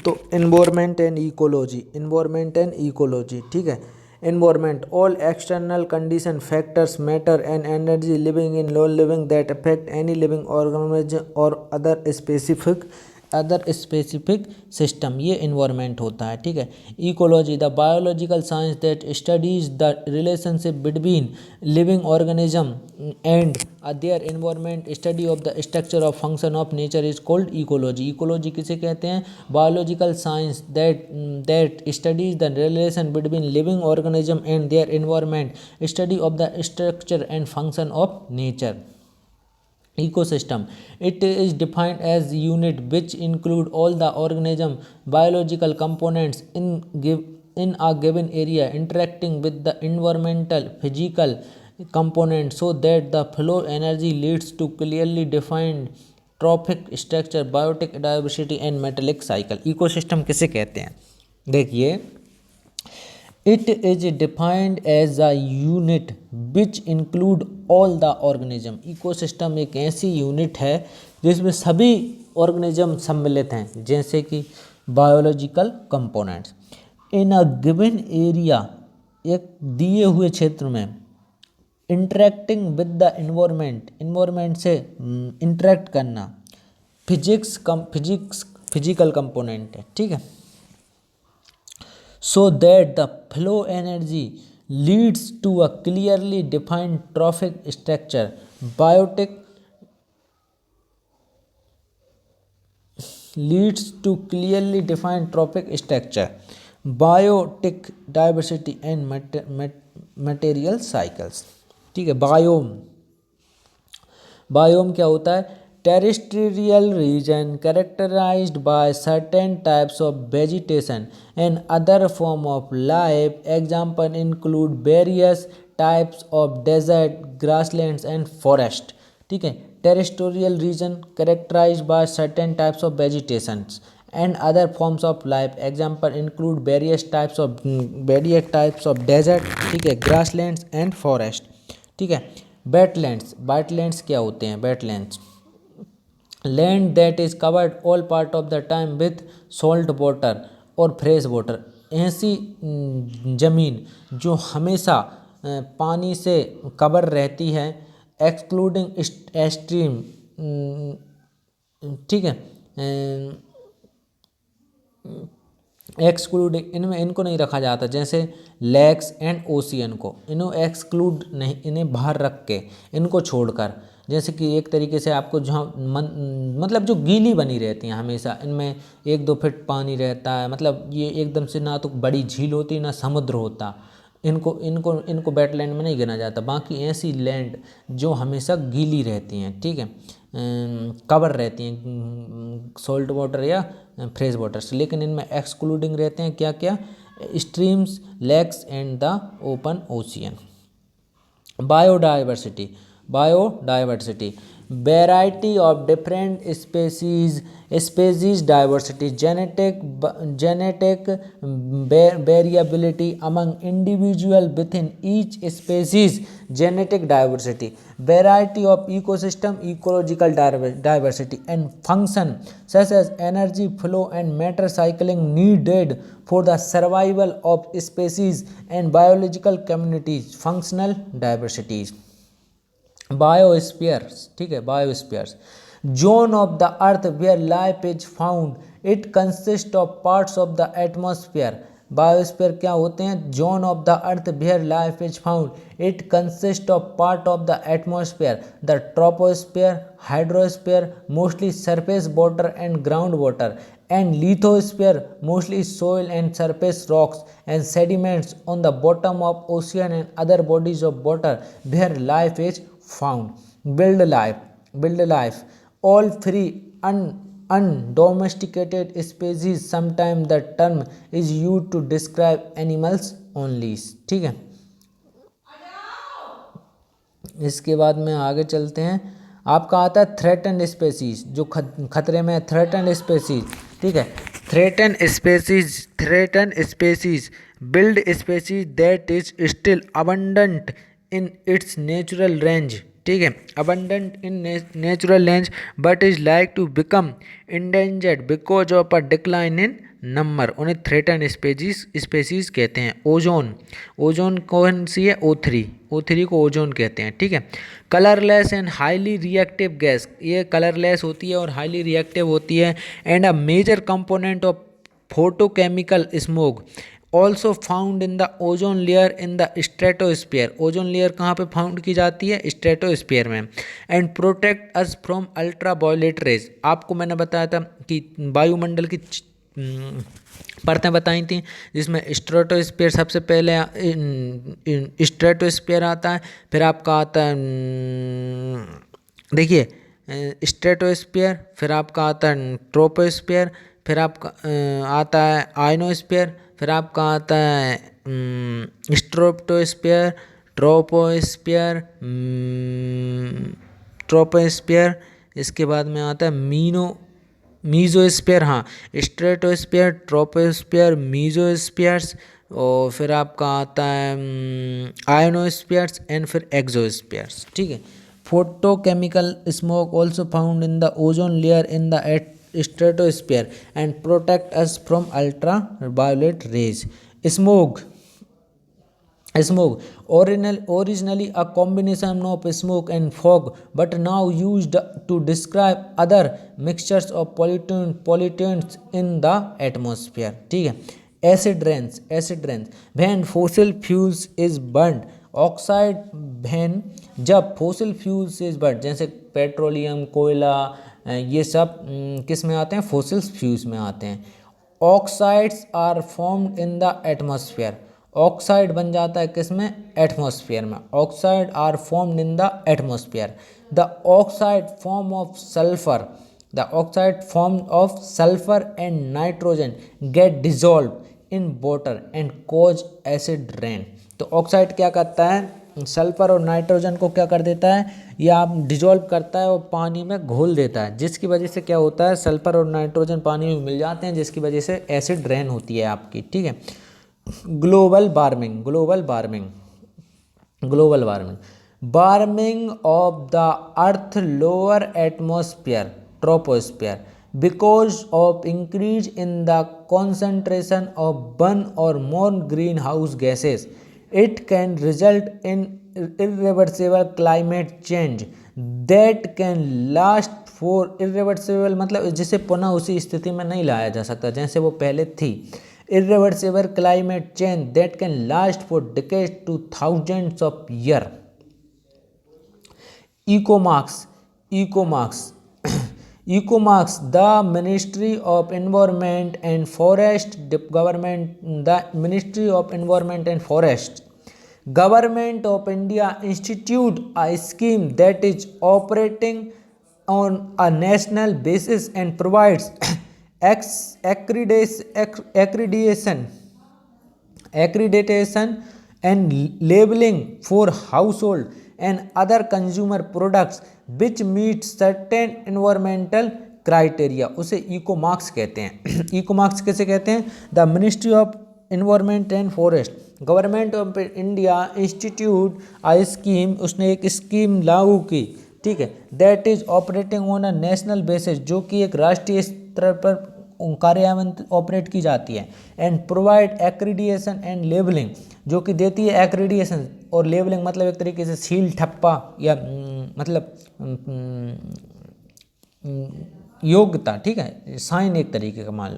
तो environment and ecology, ठीक है। Environment, all external condition factors matter and energy living in non living that affect any living organism और other specific system, ये environment होता है, ठीक है। Ecology, the biological science that studies the relationship between living organism and their environment, study of the structure of function of nature is called ecology. Ecology किसे कहते हैं? Biological science that studies the relation between living organism and their environment, study of the structure and function of nature. Ecosystem, it is defined as unit which include all the organism biological components in a given area interacting with the environmental physical components so that the flow energy leads to clearly defined trophic structure, biotic diversity and metabolic cycle। ecosystem किसे कहते हैं? देखिए, it is defined as a unit which include all the organism. Ecosystem एक ऐसी unit है जिसमें सभी organism सम्मिलित हैं, जैसे कि biological components in a given area, एक दिए हुए क्षेत्र में, इंटरेक्टिंग विद द इन्वायरमेंट से इंटरेक्ट करना, फिजिकल कंपोनेंट है, ठीक है। So that the flow energy leads to a clearly defined trophic structure, biotic leads to clearly defined trophic structure, biotic diversity and material cycles, ठीक है। Biome क्या होता है? Terrestrial region characterized by certain types of vegetation and other form of life. Example include various types of desert, grasslands and forest, ठीक है। Terrestrial region characterized by certain types of vegetation and other forms of life. Example include various types of desert, ठीक है, grasslands and forest, ठीक है। Wetlands क्या होते हैं? Wetlands, land that is covered all part of the time with salt water और fresh water, ऐसी जमीन जो हमेशा पानी से कवर रहती है, एक्सक्लूडिंग स्ट्रीम, ठीक है, एक्सक्लूडिंग, इनको नहीं रखा जाता, जैसे लेक्स एंड ओशियन को इन्हें एक्सक्लूड नहीं, इन्हें बाहर रख के, इनको छोड़कर, जैसे कि एक तरीके से आपको जहाँ मतलब जो गीली बनी रहती हैं हमेशा, इनमें 1-2 फीट पानी रहता है, मतलब ये एकदम से ना तो बड़ी झील होती ना समुद्र होता, इनको वेटलैंड में नहीं गिना जाता। बाकी ऐसी लैंड जो हमेशा गीली रहती हैं, ठीक है, कवर रहती हैं सॉल्ट वाटर या फ्रेश वाटर से, लेकिन इनमें एक्सक्लूडिंग रहते हैं क्या क्या? Streams, lakes and the open ocean. Biodiversity, variety of different species diversity, genetic variability among individual within each species, genetic diversity, variety of ecosystem, ecological diversity and function such as energy flow and matter cycling needed for the survival of species and biological communities, functional diversities। Biospheres, ठीक है, biospheres, zone of the earth where life is found, it consist of parts of the atmosphere. Biosphere क्या होते हैं? Zone of the earth where life is found, it consist of part of the atmosphere, the troposphere, hydrosphere mostly surface water and ground water, and lithosphere mostly soil and surface rocks and sediments on the bottom of ocean and other bodies of water where life is found। build life, all free undomesticated species, sometimes the term is used to describe animals only, ठीक है। इसके बाद में आगे चलते हैं, आपका आता है थ्रेटन्ड स्पेसीज, जो खतरे में है, थ्रेटन्ड स्पेसीज, ठीक है। Threaten species wild species that is still abundant in its natural range, ठीक है, abundant in natural range but is like to become endangered because of a decline in number, उन्हें threaten species कहते हैं। Ozone कौन सी है? O3 को ozone कहते हैं, ठीक है। Colourless and highly reactive gas, ये कलरलेस होती है और हाईली रिएक्टिव होती है। And a major component of photochemical smoke also found in the ozone layer in the stratosphere. Ozone layer कहाँ पे फाउंड की जाती है? स्ट्रेटोस्फीयर में। And protect us from ultraviolet rays, आपको मैंने बताया था कि वायुमंडल की परतें बताई थी, जिसमें स्ट्रेटोस्फीयर सबसे पहले स्ट्रेटोस्फीयर आता है, फिर आपका आता है देखिए स्ट्रेटोस्फीयर, फिर आपका आता है ट्रोपोस्फीयर, फिर आपका आता है आयनोस्फीयर, फिर आपका आता है स्ट्रेटोस्फीयर, ट्रोपोस्फीयर, इसके बाद में आता है मीजोस्फीयर। हाँ, स्ट्रेटोस्फीयर, ट्रोपोस्फीयर, मीजोस्फीयर्स, और फिर आपका आता है आयनोस्फीयर्स एंड फिर एक्सोस्फीयर्स, ठीक है। Photochemical smoke also found in the ozone layer in the stratosphere and protect us from ultraviolet rays. Smoke originally a combination of smoke and fog, but now used to describe other mixtures of pollutants in the atmosphere, ठीक है। acid rains when fossil fuels is burned, oxide when जब fossil fuels is burn, जैसे petroleum, कोयला, ये सब किस में आते हैं? फॉसिल फ्यूल्स में आते हैं। Oxides are formed in the atmosphere, oxide बन जाता है किस में? एटमॉस्फेयर में। Oxide are formed in the atmosphere. The oxide form of sulphur and nitrogen get dissolve in water and cause acid rain. तो ऑक्साइड क्या करता है? सल्फर और नाइट्रोजन को क्या कर देता है? या आप डिजॉल्व करता है और पानी में घोल देता है, जिसकी वजह से क्या होता है? सल्फर और नाइट्रोजन पानी में मिल जाते हैं, जिसकी वजह से एसिड रेन होती है आपकी, ठीक है। Global warming of the earth lower atmosphere, troposphere, because of increase in the concentration of one or more greenhouse gases, it can result in irreversible climate change that can last for irreversible मतलब जिसे पुनः उसी स्थिति में नहीं लाया जा सकता जैसे वो पहले थी। irreversible climate change that can last for decades to thousands of years. Ecomarks, the Ministry of Environment and Forest Government of India institute a scheme that is operating on a national basis and provides accreditation and labeling for household and other consumer products which meet certain environmental criteria, उसे इकोमार्क्स कहते हैं। इकोमार्क्स कैसे कहते हैं? The ministry of environment and forest, government of India institute a scheme, उसने एक scheme लागू की, ठीक है। That is operating on a national basis, जो कि एक राष्ट्रीय स्तर पर कार्यान्वयन ऑपरेट की जाती है। And provide accreditation and labelling, जो कि देती है एक्रीडिएशन और लेबलिंग मतलब एक तरीके से सील ठप्पा या मतलब योग्यता, ठीक है, साइन एक तरीके का मान लो।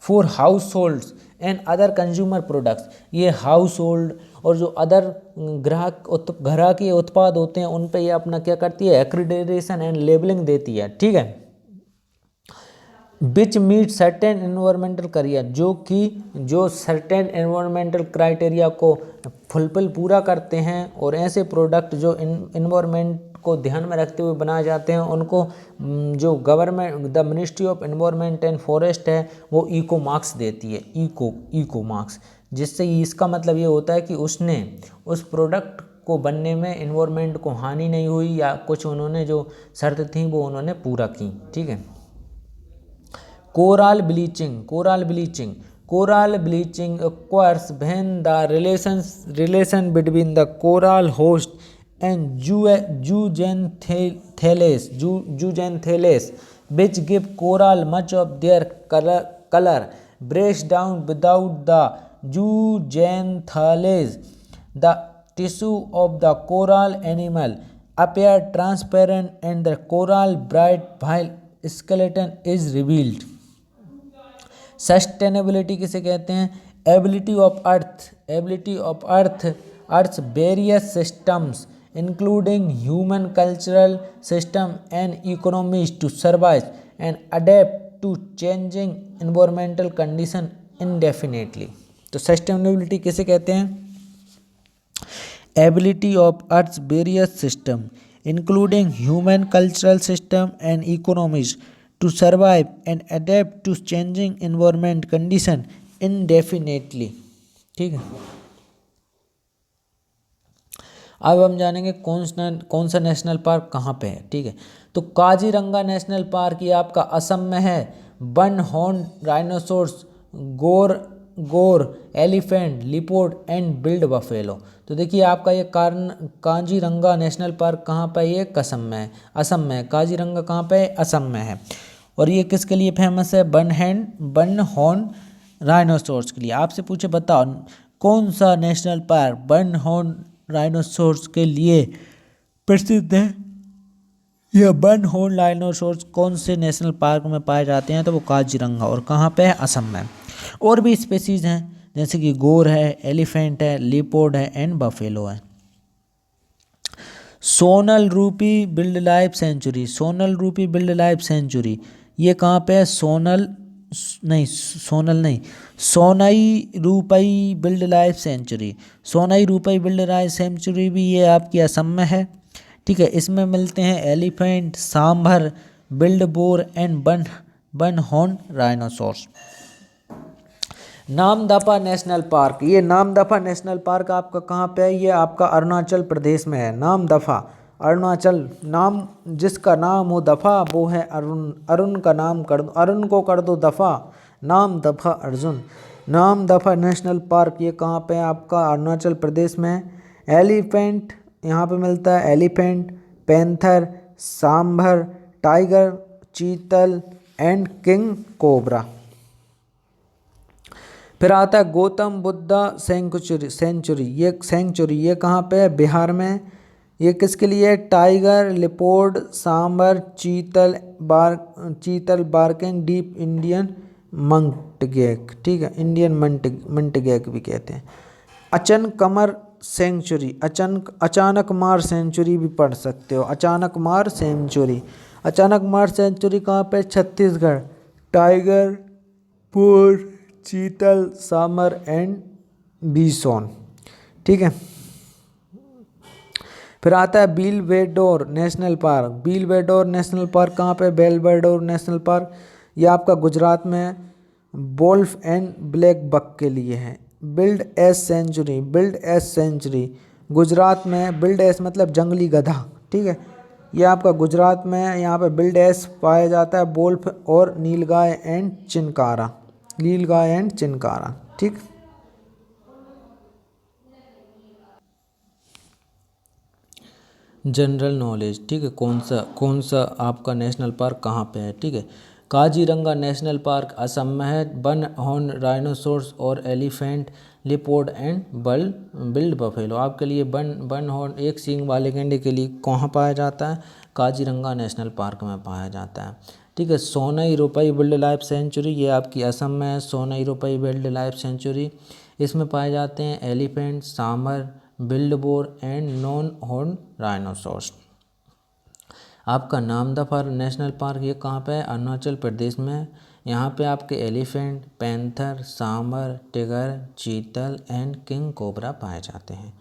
For households and other consumer products, ये हाउस होल्ड और जो अदर घर के उत्पाद होते हैं उन पे ये अपना क्या करती है? एक्रीडिएशन एंड लेबलिंग देती है, ठीक है। विच मीट सर्टेन एनवायरमेंटल क्राइटेरिया, जो सर्टेन एनवायरमेंटल क्राइटेरिया को फुलफिल पूरा करते हैं, और ऐसे प्रोडक्ट जो एनवायरमेंट को ध्यान में रखते हुए बनाए जाते हैं उनको जो government the ministry of environment and forest है वो इको मार्क्स देती है। इको मार्क्स, जिससे इसका मतलब ये होता है कि उसने उस प्रोडक्ट को बनने में एनवायरनमेंट को हानि नहीं हुई या कुछ उन्होंने जो शर्त थी वो उन्होंने पूरा की, ठीक है। Coral bleaching occurs when the relation between the coral host and zooxanthellae which give coral much of their color breaks down without the zooxanthellae. The tissue of the coral animal appear transparent and the coral bright while skeleton is revealed. Sustainability किसे कहते हैं? Ability of earth's various systems including human cultural system and economies to survive and adapt to changing environmental condition indefinitely. तो sustainability किसे कहते हैं? Ability of earth's various system including human cultural system and economies to survive and adapt to changing environment condition indefinitely. ठीक है, अब हम जानेंगे कौन सा नेशनल पार्क कहाँ पे है. ठीक है, तो काजीरंगा नेशनल पार्क ये आपका असम में है. वन हॉर्न राइनोसोर्स, गोर elephant, leopard and build buffalo. तो देखिए आपका ये काजीरंगा नेशनल पार्क कहाँ पे है? ये असम में है. काजीरंगा कहाँ पे है? असम में है. और ये किसके लिए फेमस है? वन हॉर्न राइनोसोर्स के लिए. आपसे पूछे बताओ कौन सा national park one horn rhinoceros के लिए प्रसिद्ध है? यह वन हॉर्न राइनोसोर्स कौन से नेशनल पार्क में पाए जाते हैं? तो वो काजीरंगा. और कहाँ पे है? असम में. और भी स्पेसीज हैं जैसे कि गोर है, एलिफेंट है, लिपोर्ड है एंड बफेलो है. सोनल रूपी बिल्ड लाइफ सेंचुरी ये कहाँ पे है? Sonai Rupai wildlife century भी ये आपकी असम में है. ठीक है, इसमें मिलते हैं elephant, sambar, build bore and one horn rhinoceros. Namdapha national park, ये नामदफा नेशनल पार्क आपका कहाँ पे है? ये आपका अरुणाचल प्रदेश में है. नामदफा अरुणाचल, नाम जिसका नाम हो दफा वो है अरुण. अरुण का नाम कर दो, अरुण को कर दो दफा, नाम दफा अर्जुन. नामदफा नेशनल पार्क ये कहाँ पे है? आपका अरुणाचल प्रदेश में है. एलिफेंट यहाँ पे मिलता है, एलिफेंट, पैंथर, सांभर, टाइगर, चीतल एंड किंग कोबरा. फिर आता है गौतम बुद्धा सेंचुरी ये कहाँ पे है? बिहार में. ये किसके लिए? टाइगर, लिपोर्ड, सांबर, चीतल, बारकिंग, डीप इंडियन मंटगेक. ठीक है, इंडियन मंटगेक भी कहते हैं. अचनकमर सेंचुरी, अचानकमार सेंचुरी भी पढ़ सकते हो. अचानकमार सेंचुरी कहाँ पे? छत्तीसगढ़. टाइगर, पोर, चीतल, सामर एंड बीसोन. ठीक है, फिर आता है बेलवेडोर नेशनल पार्क कहाँ पे? बेलवेडोर नेशनल पार्क ये आपका गुजरात में है. वोल्फ एंड ब्लैक बक के लिए है. बिल्ड एस सेंचुरी गुजरात में. बिल्ड एस मतलब जंगली गधा. ठीक है, ये आपका गुजरात में है. यहाँ पे बिल्ड एस पाया जाता है. वोल्फ और नीलगाय एंड चिनकारा. ठीक, जनरल नॉलेज. ठीक है, कौन सा आपका नेशनल पार्क कहाँ पे है? ठीक है, काजीरंगा नेशनल पार्क असम में है. वन हॉर्न राइनोसोर्स और elephant, leopard and build buffalo. आपके लिए वन हॉर्न एक सींग वाले गैंडे के लिए कहाँ पाया जाता है? काजीरंगा नेशनल पार्क में पाया जाता है. ठीक है, Sonai Rupai wildlife sanctuary ये आपकी असम में है. Sonai Rupai wildlife sanctuary इसमें पाए जाते हैं elephant, sambar, wild boar and one horn rhinoceros. आपका नामदफा नेशनल पार्क ये कहाँ पे है? अरुणाचल प्रदेश में. यहाँ पे आपके एलिफेंट, पैंथर, सांभर, टिगर, चीतल एंड किंग कोबरा पाए जाते हैं.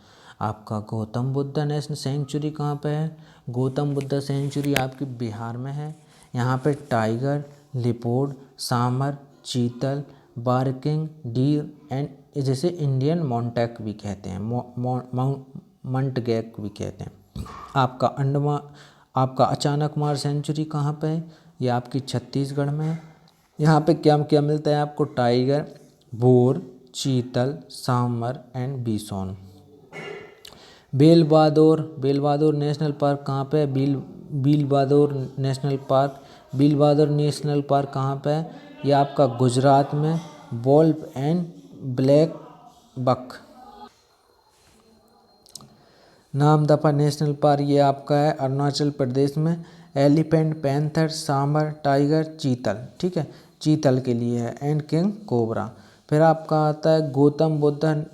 आपका गौतम बुद्धा नेशनल सेंचुरी कहाँ पे है? गौतम बुद्धा सेंचुरी आपकी बिहार में है. यहाँ पे टाइगर, लिपोर्ड, सांभर, चीतल, बारकिंग, डीर एंड जैसे इंडियन मोंटेक भी कहते हैं, मंटगेक भी कहते हैं. आपका अचानकमार सेंचुरी कहाँ पे है? ये आपकी छत्तीसगढ़ में है. यहाँ पे क्या क्या मिलता है आपको? टाइगर, बोर, चीतल, सांभर एंड बीसोन. बेलवादोर नेशनल पार्क कहाँ पे है? बेलवादोर नेशनल पार्क कहाँ पे है? ये आपका गुजरात में. Wolf and blackbuck. Namdapha national park ये आपका है अरुणाचल प्रदेश में। एलिफेंट, पैंथर, सांबर, टाइगर, चीतल, ठीक है, चीतल के लिए है, एंड किंग कोबरा। फिर आपका आता है गौतम बुद्ध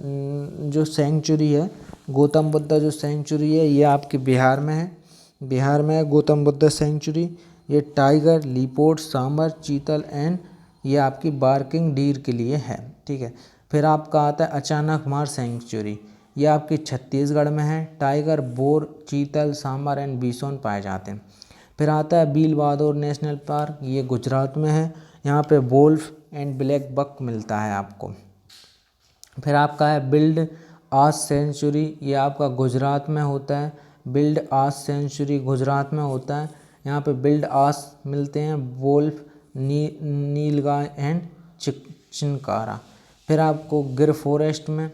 जो सेंचुरी है, गौतम बुद्ध जो सेंचुरी है ये आपके बिहार में है, बिहार में है गौतम बुद्ध सेंचुरी। ये टाइगर, लिपोर्ट, सांबर, चीतल एंड ये आपकी बार्किंग डीर के लिए है, ठीक है। फिर आपका आता है अचानक मार सेंचुरी, ये आपकी छत्तीसगढ़ में है। टाइगर, बोर, चीतल, सांबर एंड बिसोन पाए जाते हैं। फिर आता है बील बहादुर नेशनल पार्क, ये गुजरात में है, यहाँ पे वोल्फ एंड ब्लैक बक मिलता है आपको। फिर आपका है बिल्ड आस सेंचुरी, ये आपका गुजरात में होता है, बिल्ड आस सेंचुरी गुजरात में होता है, यहाँ पे बिल्ड आस मिलते हैं, वोल्फ, नीलगाय एंड चिनकारा। फिर आपको गिर फॉरेस्ट में,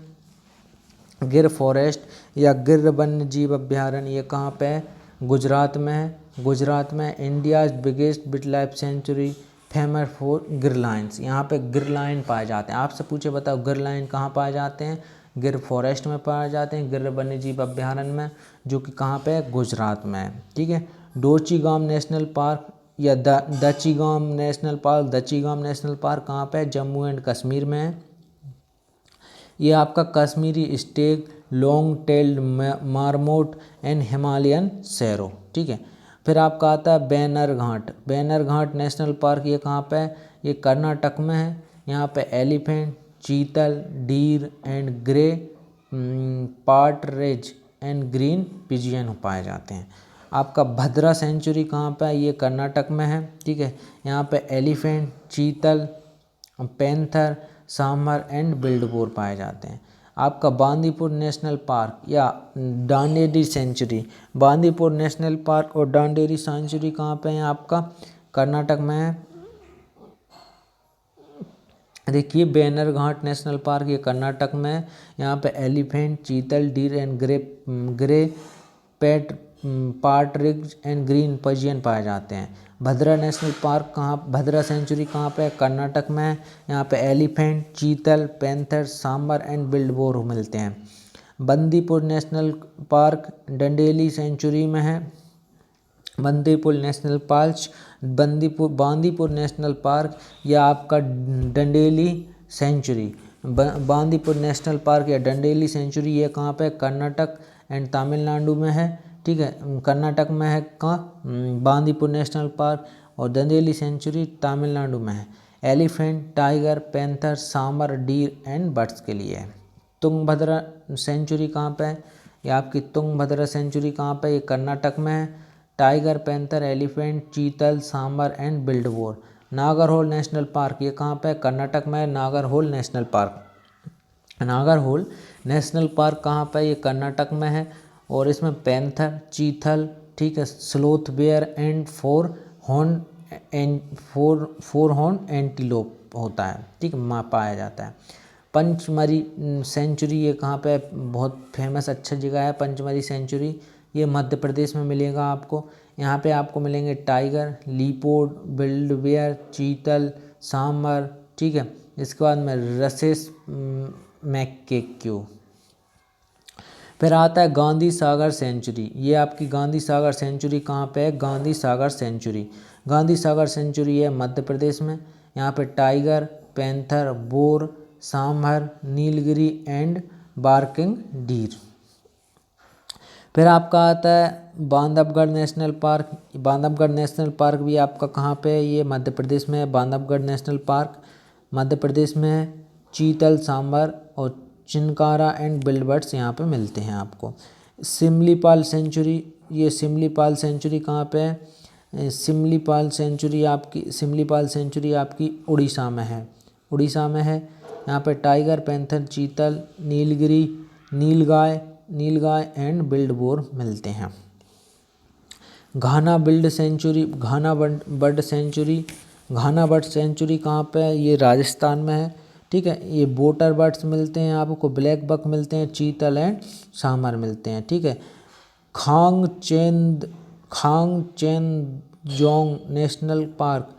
गिर फॉरेस्ट या गिर वन्य जीव अभ्यारण्य ये कहाँ पे है, गुजरात में है, गुजरात में। India's biggest bit life sanctuary famous for गिर लायंस, यहाँ पे गिर लायन पाए जाते हैं। आपसे पूछे बताओ गिर लायन कहाँ पाए जाते हैं, गिर फॉरेस्ट में पाए जाते हैं, गिर वन्य जीव अभ्यारण्य में, जो कि कहाँ पे है, गुजरात में है, ठीक है। डोचीगाम नेशनल पार्क या दचीगाम नेशनल पार्क, दचीगाम नेशनल पार्क कहाँ पे है, जम्मू एंड कश्मीर में है। ये आपका Kashmiri stag, long tailed marmot and Himalayan serow, ठीक है। फिर आपका आता है Bannerghatta, Bannerghatta national park ये कहाँ पे है, ये कर्नाटक में है। यहाँ पे elephant, chital, deer and grey partridge and green pigeon पाए जाते हैं। आपका भद्रा सेंचुरी कहाँ पे है, ये कर्नाटक में है, ठीक है। यहाँ पे एलिफेंट, चीतल, पैंथर, सांबर एंड बिल्डबोर पाए जाते हैं। आपका बांदीपुर नेशनल पार्क या डांडेरी सेंचुरी, बांदीपुर नेशनल पार्क और डांडेरी सेंचुरी कहाँ पे है, आपका कर्नाटक में है। देखिए बैनर घाट नेशनल पार्क ये कर्नाटक में है, यहाँ पे elephant, chital, deer and grey pet partridge and green pigeon पाए जाते हैं। भद्रा नेशनल पार्क कहाँ, भद्रा सेंचुरी कहाँ पे है, कर्नाटक में है। यहाँ पे एलिफेंट, चीतल, पैंथर, सांबर एंड बिल्डबोर मिलते हैं। Bandipur national park Dandeli sanctuary में है, Bandipur national park, Bandipur national park या आपका Dandeli sanctuary, Bandipur national park या डंडेली सेंचुरी ये कहाँ पे, कर्नाटक एंड तमिलनाडु में है, ठीक है। कर्नाटक में है कहाँ, बांदीपुर नेशनल पार्क, और डंडेली सेंचुरी तमिलनाडु में है। Elephant, tiger, panther, sambar, deer and birds के लिए है। तुंगभद्रा सेंचुरी कहाँ पे है, ये आपकी तुंगभद्रा सेंचुरी कहाँ पे, ये कर्नाटक में है। Tiger, panther, elephant, chital, sambar and wild boar. Nagarhole national park ये कहाँ पे है, कर्नाटक में है, Nagarhole national park. Nagarhole national park कहाँ पे है, ये कर्नाटक में है, और इसमें पैंथर, चीतल, ठीक है, sloth bear and four horn antelope होता है, ठीक है, पाया जाता है। पंचमरी सेंचुरी ये कहाँ पे, बहुत फेमस अच्छा जगह है पंचमरी सेंचुरी, ये मध्य प्रदेश में मिलेगा आपको। यहाँ पे आपको मिलेंगे टाइगर, लीपोर्ड, बिल्डबेयर, चीतल, सांबर, ठीक है। इसके बाद में रसेस मैकेक्यू। फिर आता है गांधी सागर सेंचुरी, ये आपकी गांधी सागर सेंचुरी कहाँ पे है, गांधी सागर सेंचुरी, गांधी सागर सेंचुरी है मध्य प्रदेश में। यहाँ पे tiger, panther, bore, sambar, Nilgiri and barking deer. फिर आपका आता है Bandhavgarh national park, Bandhavgarh national park भी आपका कहाँ पे है, ये मध्य प्रदेश में है। बांधवगढ़ नेशनल पार्क मध्य प्रदेश में है। चीतल, सांबर और चिनकारा एंड बिल्डबर्ड्स यहाँ पे मिलते हैं आपको। सिमलीपाल सेंचुरी, ये सिमलीपाल सेंचुरी कहाँ पे है, सिमलीपाल सेंचुरी आपकी उड़ीसा में है, उड़ीसा में है। यहाँ पे टाइगर, पैंथर, चीतल, नीलगाय एंड बिल्डबोर मिलते हैं। घाना बर्ड सेंचुरी कहाँ पे है, ये राजस्थान में है, ठीक है। ये वोटर बर्ड्स मिलते हैं आपको, ब्लैक बक मिलते हैं, चीतल एंड सांबर मिलते हैं, ठीक है। खांगचेंजोंग नेशनल पार्क,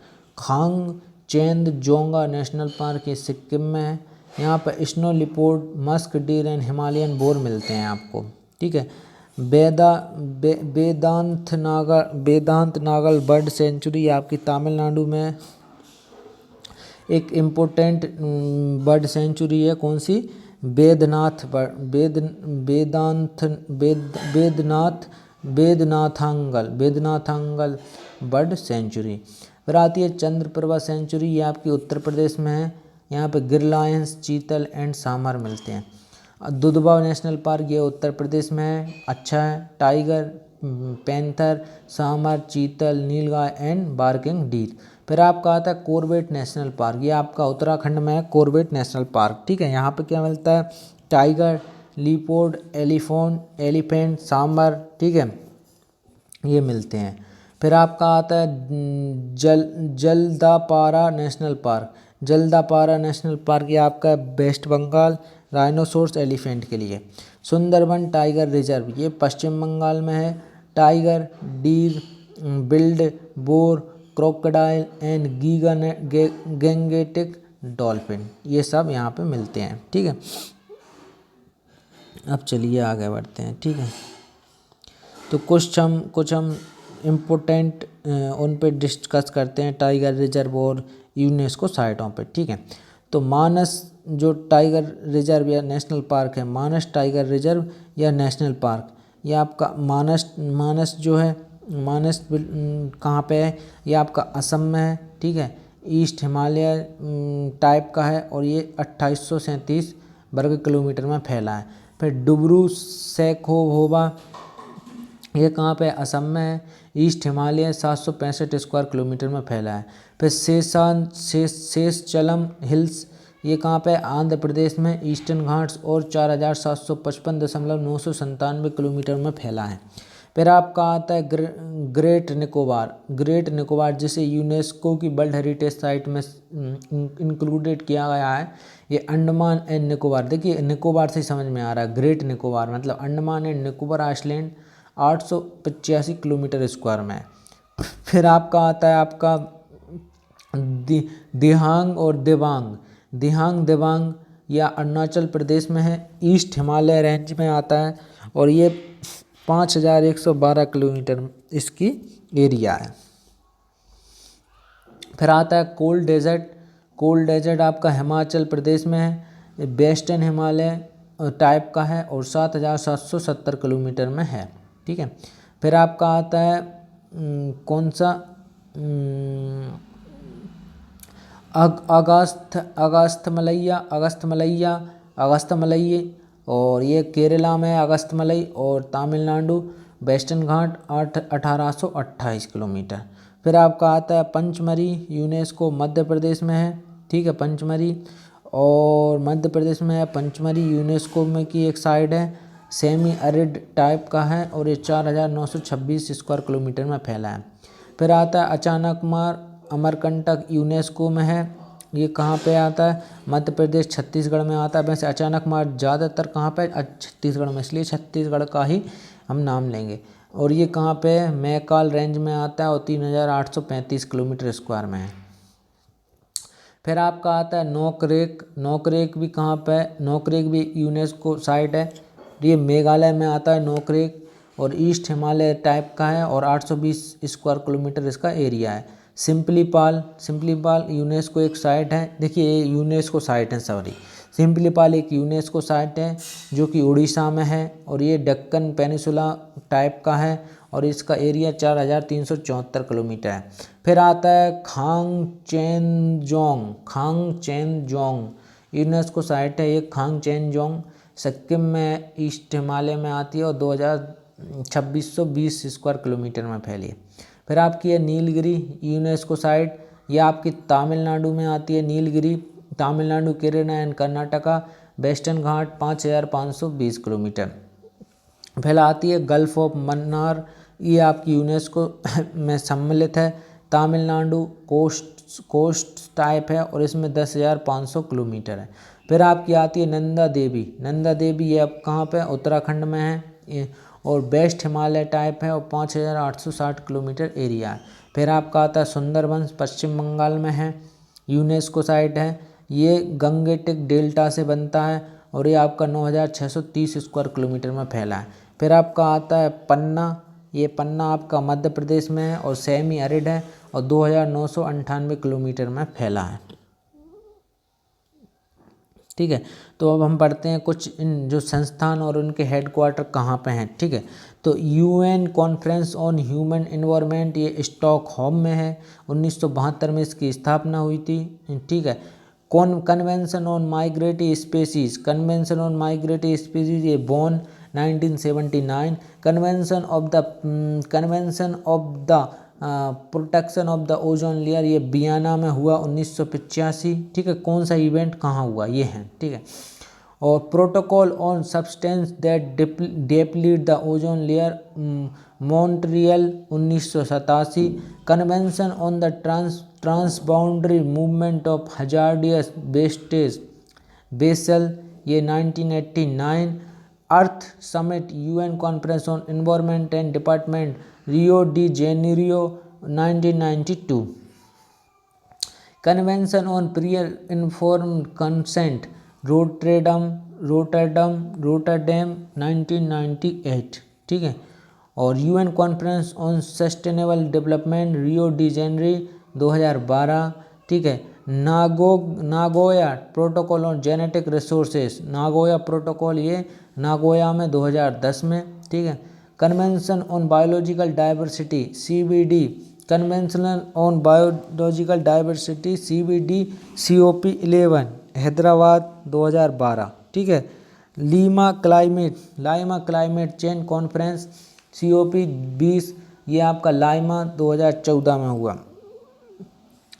चेंदजोंगा नेशनल पार्क ये सिक्किम में है। यहाँ पर snow leopard, Musk deer and Himalayan bore मिलते हैं आपको, ठीक है। वेदांत नागल बर्ड सेंचुरी आपकी तमिलनाडु में एक इम्पोर्टेंट बर्ड सेंचुरी है। कौन सी? वेदनाथांगल बर्ड सेंचुरी। फिर आती है चंद्रप्रभा सेंचुरी, ये आपकी उत्तर प्रदेश में है। यहाँ पे गिर लायंस, चीतल एंड सांभर मिलते हैं। दुधवा नेशनल पार्क ये उत्तर प्रदेश में है, अच्छा है। टाइगर, पैंथर, सांभर, चीतल, नीलगाय एंड बार्किंग डीर। फिर आपका आता है कॉर्बेट नेशनल पार्क, ये आपका उत्तराखंड में है कॉर्बेट नेशनल पार्क, ठीक है। यहाँ पे क्या मिलता है? टाइगर, लीपोर्ड, एलिफेंट, सांभर, ठीक है, ये मिलते हैं। फिर आपका आता है Jaldapara national park. Jaldapara national park ये आपका वेस्ट बंगाल, राइनोसोर्स एलिफेंट के लिए। सुंदरबन टाइगर रिजर्व ये पश्चिम बंगाल में है। Tiger, deer, build, bore, crocodile and Gangetic dolphin ये सब यहाँ पे मिलते हैं, ठीक है। अब चलिए आगे बढ़ते हैं, ठीक है। तो कुछ हम इम्पोर्टेंट उन पे डिस्कस करते हैं, टाइगर रिजर्व और यूनेस्को साइटों पे, ठीक है। तो मानस जो टाइगर रिजर्व या नेशनल पार्क है, मानस टाइगर रिजर्व या नेशनल पार्क, ये आपका मानस जो है, मानस कहाँ पे है? ये आपका असम में है, ठीक है। ईस्ट हिमालय टाइप का है और ये 2837 वर्ग किलोमीटर में फैला है। फिर डुब्रू सैखोवा ये कहाँ पे? असम में है। ईस्ट हिमालय 765 स्क्वायर किलोमीटर में फैला है। फिर शेषचलम हिल्स ये कहाँ पे? आंध्र प्रदेश में, ईस्टर्न घाट्स और 4755.997 किलोमीटर में फैला है। फिर आपका आता है ग्रेट निकोबार जिसे यूनेस्को की वर्ल्ड हेरिटेज साइट में इंक्लूडेड किया गया है। ये अंडमान एंड निकोबार, देखिए निकोबार से समझ में आ रहा है, ग्रेट निकोबार मतलब Andaman and Nicobar island 885 kilometre square में है। फिर आपका आता है आपका दिहांग और दिबांग या अरुणाचल प्रदेश में है, ईस्ट हिमालय रेंज में आता है और ये 5112 किलोमीटर इसकी एरिया है। फिर आता है कोल्ड डेजर्ट आपका हिमाचल प्रदेश में है, वेस्टर्न हिमालय टाइप का है और 7770 किलोमीटर में है, ठीक है। फिर आपका आता है कौन सा? अगस्थमलई और ये केरला में अगस्थमलई और तमिलनाडु वेस्टर्न घाट 1828 किलोमीटर। फिर आपका आता है पंचमरी, यूनेस्को मध्य प्रदेश में है, ठीक है। पंचमरी और मध्य प्रदेश में है पंचमरी, यूनेस्को में की एक साइड है, सेमी एरिड टाइप का है और ये 4926 स्क्वायर किलोमीटर में फैला है। फिर आता है अचानकमार अमरकंटक, यूनेस्को में है, ये कहाँ पे आता है? मध्य प्रदेश छत्तीसगढ़ में आता है। वैसे अचानकमार ज़्यादातर कहाँ पे? छत्तीसगढ़ में, इसलिए छत्तीसगढ़ का ही हम नाम लेंगे। और ये कहाँ पे है? मैकाल रेंज में आता है और 3835 किलोमीटर स्क्वायर में है। फिर आपका आता है नोकरेक भी कहाँ पे है? नोकरेक भी यूनेस्को साइट है, ये मेघालय में आता है नोकरेक और ईस्ट हिमालय टाइप का है और 820 स्क्वायर किलोमीटर इसका एरिया है। सिंपलीपाल यूनेस्को एक साइट है, देखिए ये यूनेस्को साइट है, सिंपलीपाल एक यूनेस्को साइट है जो कि उड़ीसा में है और ये डक्कन पेनिसुला टाइप का है और इसका एरिया 4374 किलोमीटर है। फिर आता है खांगचेनजोंग यूनेस्को साइट है, ये खांगचेनजोंग सिक्किम में ईस्ट हिमालय में आती है और 2620 स्क्वायर किलोमीटर में फैली है। फिर आपकी है नीलगिरी यूनेस्को साइट, ये आपकी तमिलनाडु में आती है। Nilgiri Tamil Nadu, Kerala and Karnataka, western Ghat 5520 kilometre. फिर आती है गल्फ ऑफ मन्नार, ये आपकी यूनेस्को में सम्मिलित है, तमिलनाडु कोस्ट टाइप है और इसमें 10,500 किलोमीटर है। फिर आपकी आती है नंदा देवी, ये अब कहाँ पे? उत्तराखंड में है और वेस्ट हिमालय टाइप है और 5860 किलोमीटर एरिया है। फिर आपका आता है सुंदरबंस, पश्चिम बंगाल में है, यूनेस्को साइट है। ये गंगेटिक डेल्टा से बनता है और ये आपका 9630 स्क्वायर किलोमीटर में फैला है। फिर आपका आता है पन्ना। ये पन्ना आपका मध्य प्रदेश में है और सेमी एरिड है और 2998 किलोमीटर में फैला है। ठीक है, तो अब हम पढ़ते हैं कुछ इन जो संस्थान और उनके हेडक्वार्टर कहाँ पे हैं। ठीक है, तो UN conference on human environment ये स्टॉकहोम में है। 1972 में इसकी स्थापना हुई थी। ठीक है, convention on migratory species, convention on migratory species ये बॉन 1979। Convention of the protection of the ozone layer ये वियना में हुआ 1985। ठीक है, कौन सा इवेंट कहाँ हुआ ये है। ठीक है, और protocol on substance that deplete the ozone layer Montreal 1987। Convention on the transboundary movement of hazardous wastage Basel ये 1989। Earth summit UN conference on environment and department Rio de Janeiro 1992। Convention on prior informed consent Rotterdam 1998। ठीक है, और UN conference on sustainable development Rio de Janeiro 2012। ठीक है, Nagoya protocol on genetic resources, Nagoya protocol ये Nagoya में 2010 में। ठीक है, convention on biological diversity CBD, convention on biological diversity CBD COP11 Hyderabad 2012। ठीक है, Lima climate change conference COP20 ये आपका लाइमा 2014 में हुआ।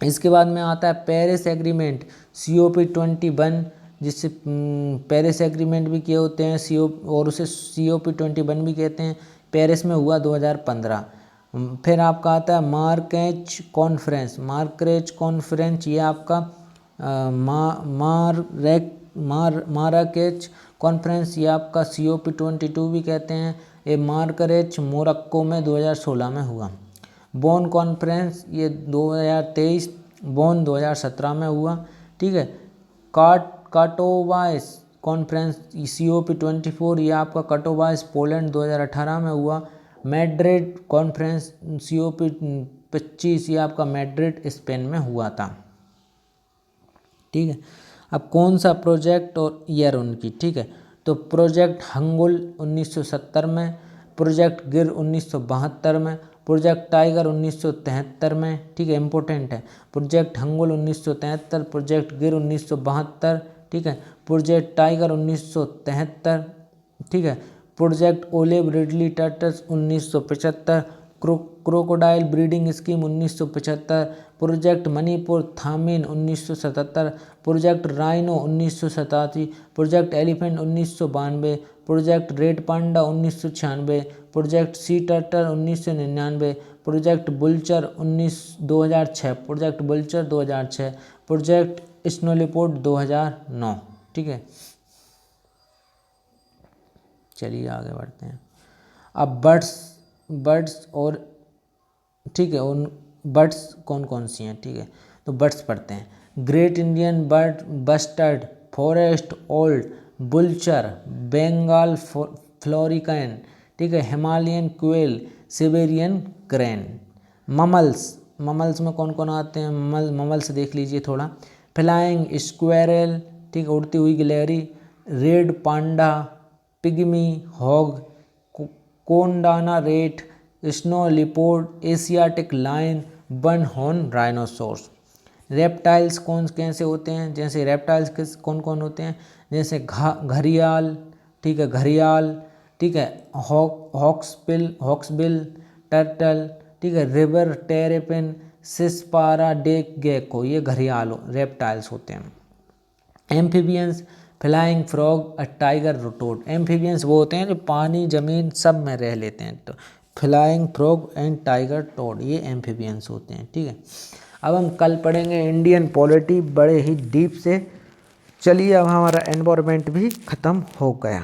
इसके बाद में आता है पेरिस एग्रीमेंट COP21, जिससे पेरिस एग्रीमेंट भी किए होते हैं और उसे COP21 भी कहते हैं। पेरिस में हुआ 2015। फिर आपका आता है मार्राकेच कॉन्फ्रेंस ये आपका माराकेच कॉन्फ्रेंस ये आपका COP22 भी कहते हैं। ये मार्राकेच मोरक्को में 2016 में हुआ। बोन कॉन्फ्रेंस ये 2023, बोन 2017 में हुआ। ठीक है, काटोवाइस कॉन्फ्रेंस COP24 ये आपका काटोवाइस पोलैंड 2018 में हुआ। मैड्रिड कॉन्फ्रेंस COP25 ये आपका मैड्रिड स्पेन में हुआ था। ठीक है, अब कौन सा प्रोजेक्ट और ईयर उनकी। ठीक है, तो प्रोजेक्ट हंगुल 1970 में, प्रोजेक्ट गिर 1972 में, प्रोजेक्ट टाइगर 1973 में। ठीक है, इम्पोर्टेंट है। प्रोजेक्ट हंगुल 1973, प्रोजेक्ट गिर 1972। ठीक है, प्रोजेक्ट टाइगर 1973। ठीक है, project olive ridley turtles 1975, crocodile breeding scheme 1975, project Manipur thamin 1977, project rhino 1987, project elephant 1992, project red panda 1996, project sea turtle 1999, project vulture 2006, project vulture 2006, project snow leopard 2009। ठीक है, चलिए आगे बढ़ते हैं। अब बर्ड्स और ठीक है, उन बर्ड्स कौन कौन सी हैं। ठीक है, तो बर्ड्स पढ़ते हैं। Great Indian bird bustard, forest owlet, vulture, Bengal florican. ठीक है, Himalayan quail, Siberian crane. Mammals में कौन कौन आते हैं, ममल्स देख लीजिए थोड़ा। फ्लाइंग स्क्वेरल, ठीक है, उड़ती हुई गिलहरी, red panda, pygmy hog, Kondana rat, snow leopard, Asiatic lion, one horn rhinoceros. Reptiles कौन कैसे होते हैं, जैसे रेप्टाइल्स कौन कौन होते हैं, जैसे घड़ियाल। ठीक है, घड़ियाल। ठीक है, हॉक्सबिल टर्टल। ठीक है, river terrapin, Sispara day gecko ये घड़ियाल रेप्टाइल्स होते हैं। Amphibians, flying frog, tiger toad. Amphibians वो होते हैं जो पानी जमीन सब में रह लेते हैं, तो flying frog and tiger toad ये एम्फीबियंस होते हैं। ठीक है, अब हम कल पढ़ेंगे इंडियन पॉलिटी बड़े ही डीप से। चलिए, अब हमारा एनवायरनमेंट भी ख़त्म हो गया।